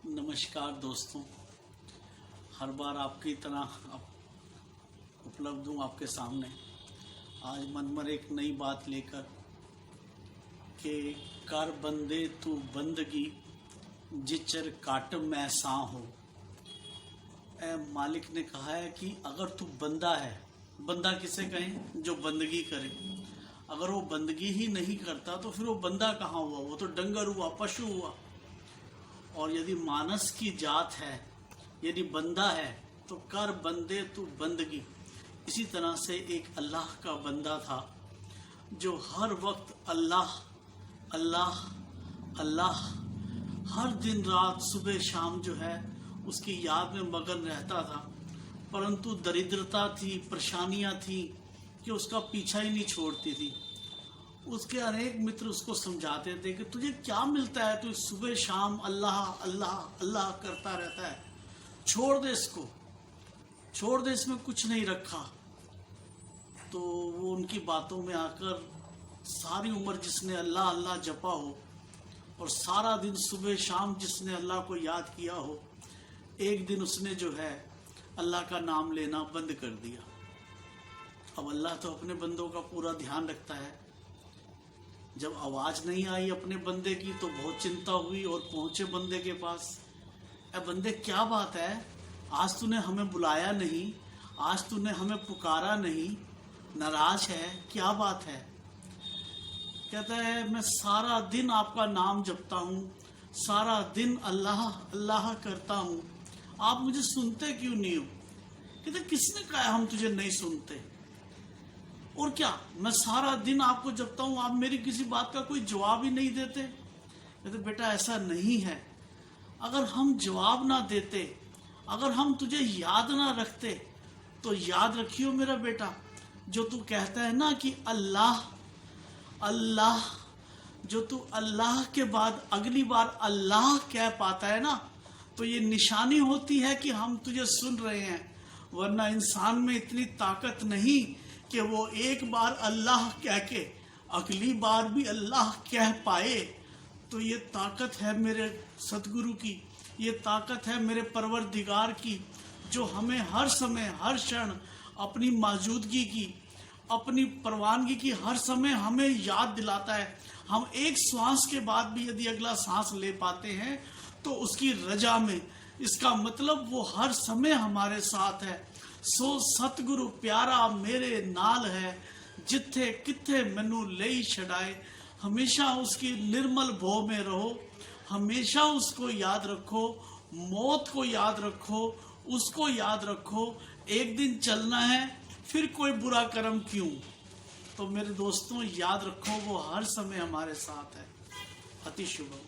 नमस्कार दोस्तों, हर बार आपकी तरह उपलब्ध हूँ आपके सामने। आज मन में एक नई बात लेकर कि कर बंदे तू बंदगी जिचर काट मैं सा हो। मालिक ने कहा है कि अगर तू बंदा है, बंदा किसे कहें? जो बंदगी करे। अगर वो बंदगी ही नहीं करता तो फिर वो बंदा कहाँ हुआ? वो तो डंगर हुआ, पशु हुआ। और यदि मानस की जात है, यदि बंदा है, तो कर बंदे तू बंदगी। इसी तरह से एक अल्लाह का बंदा था जो हर वक्त अल्लाह अल्लाह अल्लाह हर दिन रात सुबह शाम जो है उसकी याद में मगन रहता था। परंतु दरिद्रता थी, परेशानियां थी कि उसका पीछा ही नहीं छोड़ती थी। उसके अनेक मित्र उसको समझाते थे कि तुझे क्या मिलता है, तू सुबह शाम अल्लाह अल्लाह अल्लाह करता रहता है, छोड़ दे इसको, छोड़ दे, इसमें कुछ नहीं रखा। तो वो उनकी बातों में आकर सारी उम्र जिसने अल्लाह अल्लाह जपा हो और सारा दिन सुबह शाम जिसने अल्लाह को याद किया हो, एक दिन उसने जो है अल्लाह का नाम लेना बंद कर दिया। अब अल्लाह तो अपने बंदों का पूरा ध्यान रखता है। जब आवाज़ नहीं आई अपने बंदे की तो बहुत चिंता हुई और पहुंचे बंदे के पास। ए बंदे, क्या बात है? आज तूने हमें बुलाया नहीं, आज तूने हमें पुकारा नहीं, नाराज है, क्या बात है? कहता है, मैं सारा दिन आपका नाम जपता हूँ, सारा दिन अल्लाह अल्लाह करता हूँ, आप मुझे सुनते क्यों नहीं हो? कहते, किसने कहा हम तुझे नहीं सुनते? और क्या, मैं सारा दिन आपको जपता हूँ, आप मेरी किसी बात का कोई जवाब ही नहीं देते? कहते, बेटा ऐसा नहीं है। अगर हम जवाब ना देते, अगर हम तुझे याद ना रखते, तो याद रखियो मेरा बेटा, जो तू कहता है ना कि अल्लाह अल्लाह, जो तू अल्लाह के बाद अगली बार अल्लाह कह पाता है ना, तो ये निशानी होती है कि हम तुझे सुन रहे हैं। वरना इंसान में इतनी ताकत नहीं कि वो एक बार अल्लाह कह के अगली बार भी अल्लाह कह पाए। तो ये ताकत है मेरे सतगुरु की, ये ताकत है मेरे परवरदिगार की, जो हमें हर समय हर क्षण अपनी मौजूदगी की, अपनी परवानगी की हर समय हमें याद दिलाता है। हम एक श्वास के बाद भी यदि अगला सांस ले पाते हैं तो उसकी रजा में, इसका मतलब वो हर समय हमारे साथ है। सो सतगुरु प्यारा मेरे नाल है, जिथे किथे मैनू ले छड़ाए। हमेशा उसकी निर्मल भो में रहो, हमेशा उसको याद रखो, मौत को याद रखो, उसको याद रखो। एक दिन चलना है, फिर कोई बुरा कर्म क्यों? तो मेरे दोस्तों, याद रखो वो हर समय हमारे साथ है। अति शुभ।